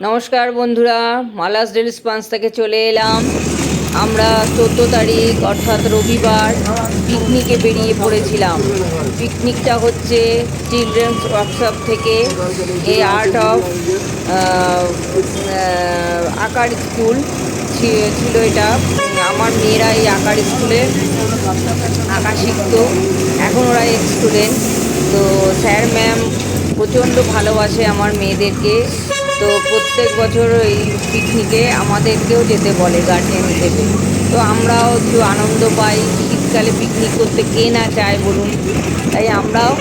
নমস্কার বন্ধুরা, মালাস ডেলি স্পান্স থেকে চলে এলাম। আমরা 14 তারিখ অর্থাৎ রবিবার পিকনিকে বেরিয়ে পড়েছিলাম। পিকনিকটা হচ্ছে চিলড্রেন্স ওয়ার্কশপ থেকে এ আর্ট অফ আঁকার স্কুল ছিল এটা। আমার মেয়েরা এই আঁকার স্কুলে আঁকা শিখতো, এখন ওরা স্টুডেন্ট। তো স্যার ম্যাম প্রচণ্ড ভালোবাসে আমার মেয়েদেরকে। তো প্রত্যেক বছর এই পিকনিকে আমাদেরকেও যেতে বলে গার্জেন হিসেবে। তো আমরাও একটু আনন্দ পাই। শীতকালে পিকনিক করতে কে না চায় বলুন, তাই আমরাও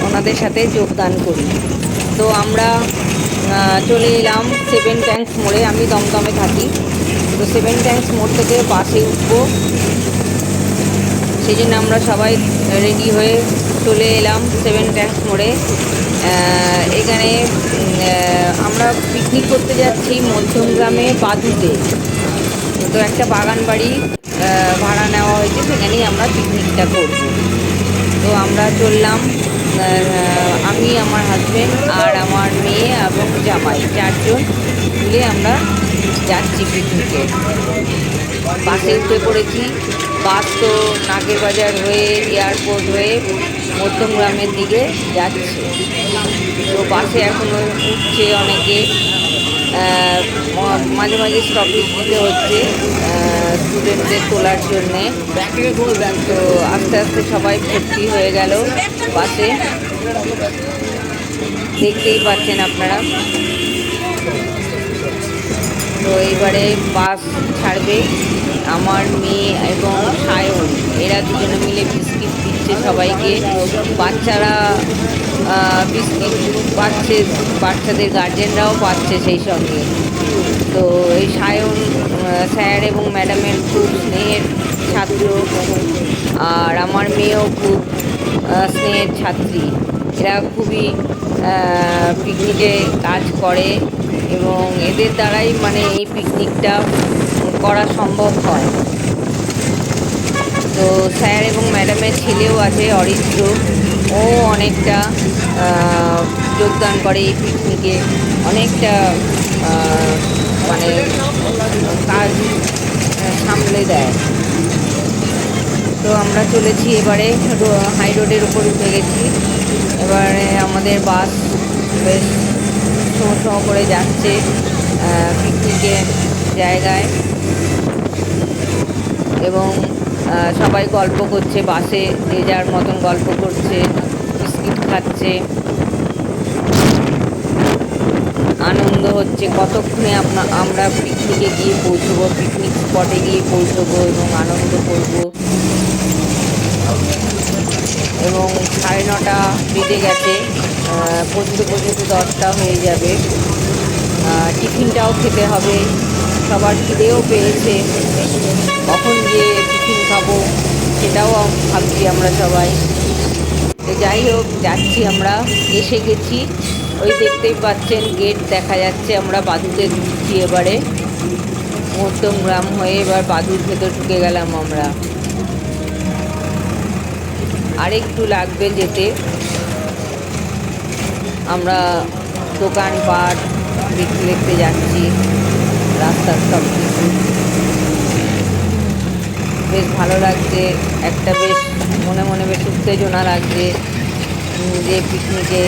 ওনাদের সাথে যোগদান করি। তো আমরা চলে এলাম সেভেন ট্যাঙ্কস মোড়ে। আমি দমদমে থাকি, তো সেভেন ট্যাঙ্কস মোড় থেকে বাসে উঠবো, সেই জন্য আমরা সবাই রেডি হয়ে চলে এলাম সেভেন ট্যাঙ্কস মোড়ে। এখানে আমরা পিকনিক করতে যাচ্ছি মধ্যমগ্রামে বাদুতে। তো একটা বাগান বাড়ি ভাড়া নেওয়া হয়েছে, সেখানেই আমরা পিকনিকটা করব। তো আমরা চললাম, আমি, আমার হাজব্যান্ড আর আমার মেয়ে এবং জামাই, 4 জন মিলে আমরা যাচ্ছি পিকনিকে। বাসে উঠে পড়েছি। বাস তো নাগের বাজার হয়ে এয়ারপোর্ট হয়ে মধ্যমগ্রামের দিকে যাচ্ছে। তো বাসে এখনও উঠছে অনেকে, মাঝে মাঝে স্টপেজ দিতে হচ্ছে স্টুডেন্টদের তোলার জন্যে। তো আস্তে আস্তে সবাই ভর্তি হয়ে গেল বাসে, দেখতেই পাচ্ছেন আপনারা। তো এইবারে বাস ছাড়বে। আমার মেয়ে এবং সায়ন, এরা দুজনে মিলে বিস্কিট দিচ্ছে সবাইকে। বাচ্চারা বিস্কিট পাচ্ছে, বাচ্চাদের গার্জেনরাও পাচ্ছে সেই সঙ্গে। তো এই সায়ন স্যার এবং ম্যাডামের খুব স্নেহের ছাত্র, আর আমার মেয়েও খুব স্নেহের ছাত্রী। এরা খুবই পিকনিকে কাজ করে এবং এদের দ্বারাই মানে এই পিকনিকটা করা সম্ভব হয়। তো স্যার এবং ম্যাডামের ছেলেও আছে অরিত্র, ও অনেকটা যোগদান করে এই পিকনিকে, অনেকটা মানে কাজ সামলে দেয়। তো আমরা চলেছি এবারে, হাই রোডের উপর উঠে গেছি। এবারে আমাদের বাস বেশ শো করে যাচ্ছে পিকনিকের জায়গায়, এবং সবাই গল্প করছে বাসে, যে যার মতন গল্প করছে, বিস্কিট খাচ্ছে, আনন্দ হচ্ছে। কতক্ষণে আমরা পিকনিকে গিয়ে পৌঁছবো, পিকনিক স্পটে গিয়ে পৌঁছবো এবং আনন্দ করব। এবং 9:30 বেজে গেছে, পৌঁছতে 10টা হয়ে যাবে। টিফিনটাও খেতে হবে, সবার খিদেও পেয়েছে, কখন গিয়ে টিফিন খাবো সেটাও ভাবছি আমরা সবাই। তো যাই হোক, যাচ্ছি, আমরা এসে গেছি। ওই দেখতেই পাচ্ছেন গেট দেখা যাচ্ছে। আমরা বাদুতে ঢুকছি এবারে, মধ্যমগ্রাম হয়ে এবার বাদুর ভেতর ঢুকে গেলাম আমরা। আরেকটু লাগবে যেতে। আমরা দোকানপাট দেখতে দেখতে যাচ্ছি, রাস্তার সব কিছু বেশ ভালো লাগছে। একটা বেশ মনে মনে বেশ উত্তেজনা লাগছে যে পিকনিকে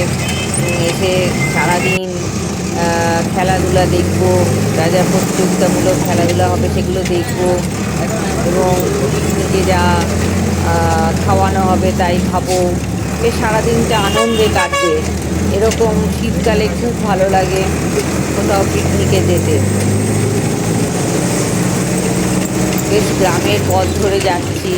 এসে সারাদিন খেলাধুলা দেখবো, যা যা প্রতিযোগিতামূলক খেলাধুলা হবে সেগুলো দেখবো, এবং পিকনিকে যা খাওয়ানো হবে তাই খাবো। বেশ সারাদিনটা আনন্দে কাটবে। এরকম শীতকালে খুব ভালো লাগে কোথাও পিকনিকে যেতে। বেশ গ্রামের পথ ধরে যাচ্ছি,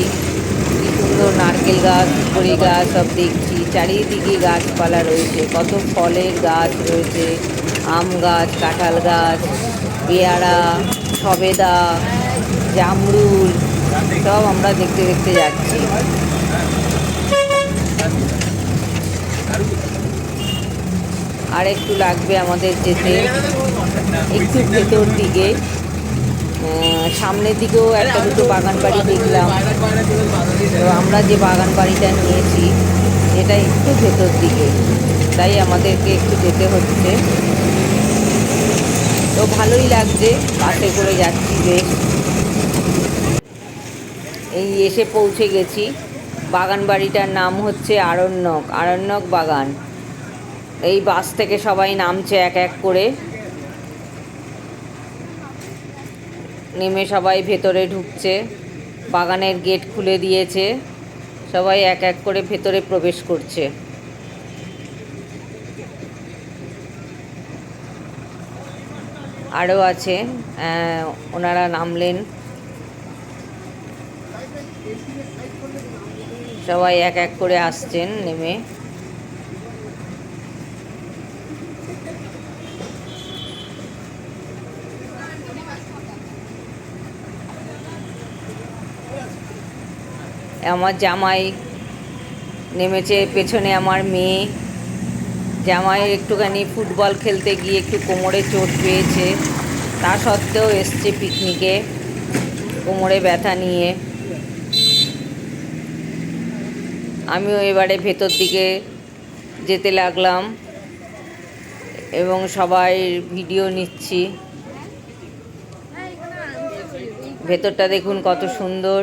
কি সুন্দর নারকেল গাছ, সুপারি গাছ সব দেখছি। চারিদিকে গাছপালা রয়েছে, কত ফলের গাছ রয়েছে, আম গাছ, কাঁঠাল গাছ, পেয়ারা, সবেদা, জামরুল, সব আমরা দেখতে দেখতে যাচ্ছি। আর একটু লাগবে আমাদের যেতে, একটু ভেতর দিকে। সামনের দিকেও একটা দুটো বাগান বাড়ি দেখলাম। তো আমরা যে বাগান বাড়িটা নিয়েছি এটা একটু ভেতর দিকে, তাই আমাদেরকে একটু যেতে হচ্ছে। তো ভালোই লাগছে, বাসে করে যাচ্ছি বেশ। এই এসে পৌঁছে গেছি। বাগান বাড়িটার নাম হচ্ছে আরণ্যক বাগান। এই বাস থেকে সবাই নামছে এক এক করে, নেমে সবাই ভেতরে ঢুকছে। বাগানের গেট খুলে দিয়েছে, সবাই এক এক করে ভেতরে প্রবেশ করছে। আরও আছে, ওনারা নামলেন, সবাই এক এক করে আসছেন নেমে। আমার জামাই নেমেছে, পেছনে আমার মেয়ে। জামাই একটুখানি ফুটবল খেলতে গিয়ে একটু কোমরে চোট পেয়েছে, তা সত্ত্বেও এসছে পিকনিকে কোমরে ব্যথা নিয়ে। আমিও এবারে ভেতর দিকে যেতে লাগলাম এবং সবাই ভিডিও নিচ্ছি। ভেতরটা দেখুন কত সুন্দর,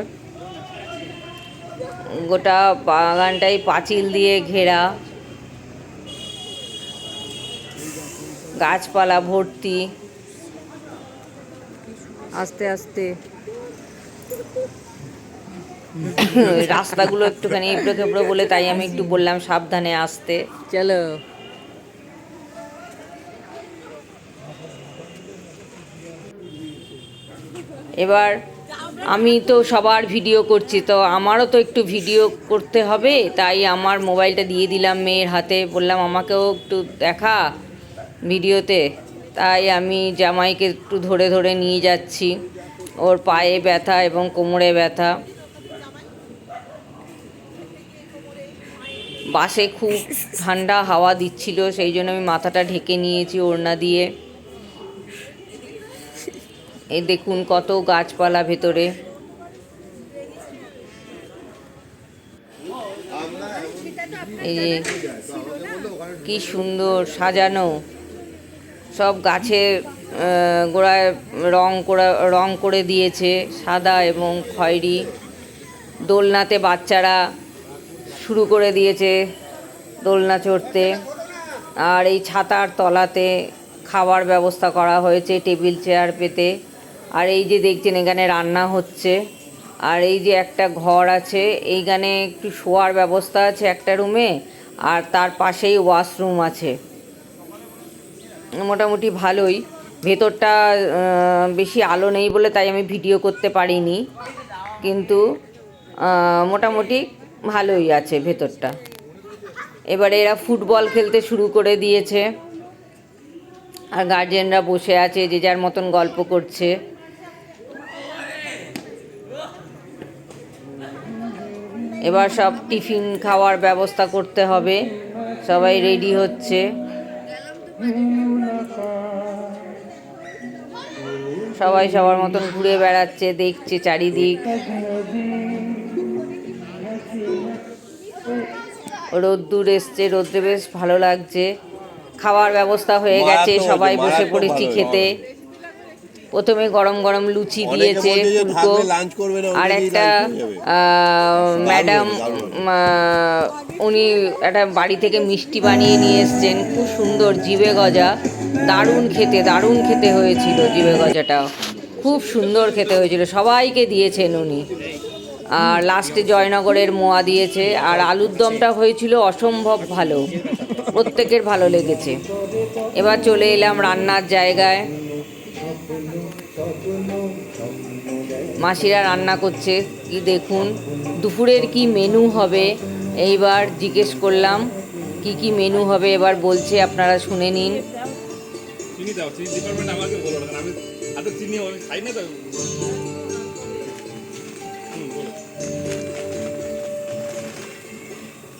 গোটা বাগানটাই পাঁচিল দিয়ে ঘেরা, গাছপালা ভর্তি। আস্তে আস্তে রাস্তাগুলো একটুখানি এবড়ো খেবড়ো বলে তাই আমি একটু বললাম সাবধানে আসতে। চলো, এবার আমি তো সবার ভিডিও করছি, তো আমারও তো একটু ভিডিও করতে হবে, তাই আমার মোবাইলটা দিয়ে দিলাম মেয়ের হাতে, বললাম আমাকেও একটু দেখা ভিডিওতে। তাই আমি জামাইকে একটু ধরে ধরে নিয়ে যাচ্ছি, ওর পায়ে ব্যথা এবং কোমরে ব্যথা। বাসে খুব ঠান্ডা হাওয়া দিচ্ছিল, সেই জন্য আমি মাথাটা ঢেকে নিয়েছি ওড়না দিয়ে। এই দেখুন কত গাছপালা ভেতরে। এই যে কি সুন্দর সাজানো, সব গাছের গোড়ায় রং করে দিয়েছে সাদা এবং খয়েরি। দোলনাতে বাচ্চারা শুরু করে দিয়েছে দোলনা চড়তে। আর এই ছাতার তলাতে খাবার ব্যবস্থা করা হয়েছে টেবিল চেয়ার পেতে। আর এই যে দেখছেন এখানে রান্না হচ্ছে। আর এই যে একটা ঘর আছে, এইখানে একটু শোয়ার ব্যবস্থা আছে একটা রুমে, আর তার পাশেই ওয়াশরুম আছে। মোটামুটি ভালোই। ভেতরটা বেশি আলো নেই বলে তাই আমি ভিডিও করতে পারিনি, কিন্তু মোটামুটি ভালোই আছে ভেতরটা। এবারে এরা ফুটবল খেলতে শুরু করে দিয়েছে, আর গার্জিয়ানরা বসে আছে, যে যার মতন গল্প করছে। এবার সব টিফিন খাওয়ার ব্যবস্থা করতে হবে, সবাই রেডি হচ্ছে। সবাই সবার মতন ঘুরে বেড়াচ্ছে, দেখছে চারিদিক। রোদ্দুর এসছে, রোদ্রে বেশ ভালো লাগছে। খাওয়ার ব্যবস্থা হয়ে গেছে, সবাই বসে পড়েছি খেতে। প্রথমে গরম গরম লুচি দিয়েছে ফুলকো, আর একটা ম্যাডাম উনি একটা বাড়ি থেকে মিষ্টি বানিয়ে নিয়ে এসছেন, খুব সুন্দর জিভে গজা, দারুণ খেতে হয়েছিল। জিভে গজাটা খুব সুন্দর খেতে হয়েছিল, সবাইকে দিয়েছেন উনি। আর লাস্টে জয়নগরের মোয়া দিয়েছে, আর আলুর দমটা হয়েছিল অসম্ভব ভালো, প্রত্যেকের ভালো লেগেছে। এবার চলে এলাম রান্নার জায়গায়। মাসিরা রান্না করছে, কি দেখুন দুপুরের কি মেনু হবে। এইবার জিজ্ঞেস করলাম কি কি মেনু হবে, এবার বলছে, আপনারা শুনে নিন।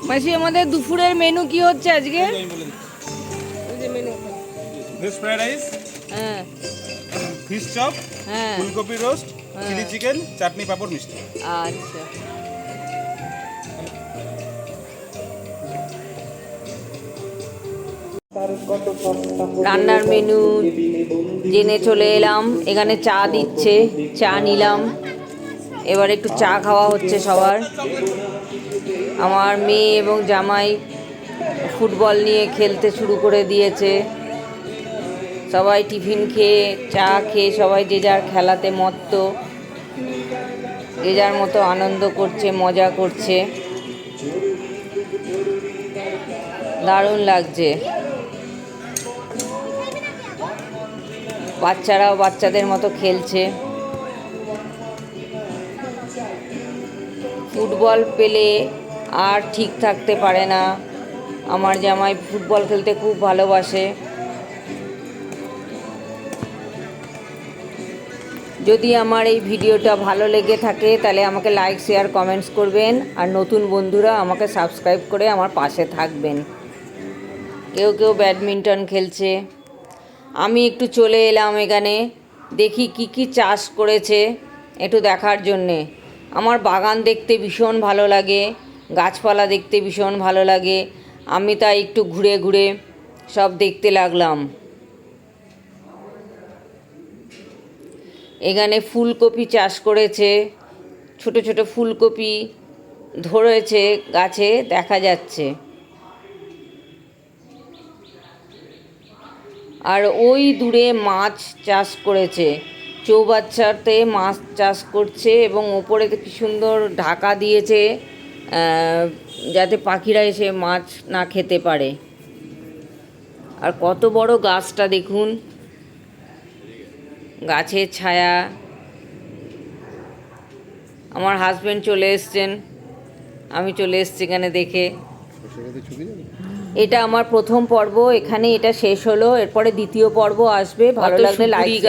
মাসি, আমাদের দুপুরের মেনু কি হচ্ছে আজকে? ভেজ ফ্রাইড রাইস, হ্যাঁ, ফিশ চপ, হ্যাঁ, ফুলকপি রোস্ট, চিলি চিকেন, চাটনি, পাঁপড়, মিষ্টি। আচ্ছা। রান্নার মেনু জেনে চলে এলাম। এখানে চা দিচ্ছে, চা নিলাম। এবার একটু চা খাওয়া হচ্ছে সবার। আমার মেয়ে এবং জামাই ফুটবল নিয়ে খেলতে শুরু করে দিয়েছে। সবাই টিফিন খেয়ে চা খেয়ে সবাই যে যার খেলাতে মত্ত, যে যার মতো আনন্দ করছে, মজা করছে। দারুণ লাগছে। বাচ্চারাও বাচ্চাদের মতো খেলছে। ফুটবল পেলে আর ঠিক থাকতে পারে না। আমার জামাই ফুটবল খেলতে খুব ভালোবাসে। যদি আমার এই ভিডিওটা ভালো লেগে থাকে তাহলে আমাকে লাইক, শেয়ার, কমেন্টস করবেন। আর নতুন বন্ধুরা আমাকে সাবস্ক্রাইব করে আমার পাশে থাকবেন। কেউ কেউ ব্যাডমিন্টন খেলছে। আমি একটু চলে এলাম এখানে, দেখি কি কি চাষ করেছে একটু দেখার জন্যে। আমার বাগান দেখতে ভীষণ ভালো লাগে, গাছপালা দেখতে ভীষণ ভালো লাগে। আমি তাই একটু ঘুরে ঘুরে সব দেখতে লাগলাম। এখানে ফুলকপি চাষ করেছে, ছোট ছোট ফুলকপি ধরেছে গাছে, দেখা যাচ্ছে। আর ওই দূরে মাছ চাষ করেছে, চৌবাচ্চাতে মাছ চাষ করছে এবং ওপরে কি সুন্দর ঢাকা দিয়েছে যাতে পাখিরা এসে মাছ না খেতে পারে। আর কত বড় গাছটা দেখুন, গাছের ছায়া। আমার হাজব্যান্ড চলে এসছেন, আমি চলে এসছি এখানে দেখে। এটা আমার প্রথম পর্ব, এখানে এটা শেষ হলো। এরপরে দ্বিতীয় পর্ব আসবে। ভালো লাগলে লাইক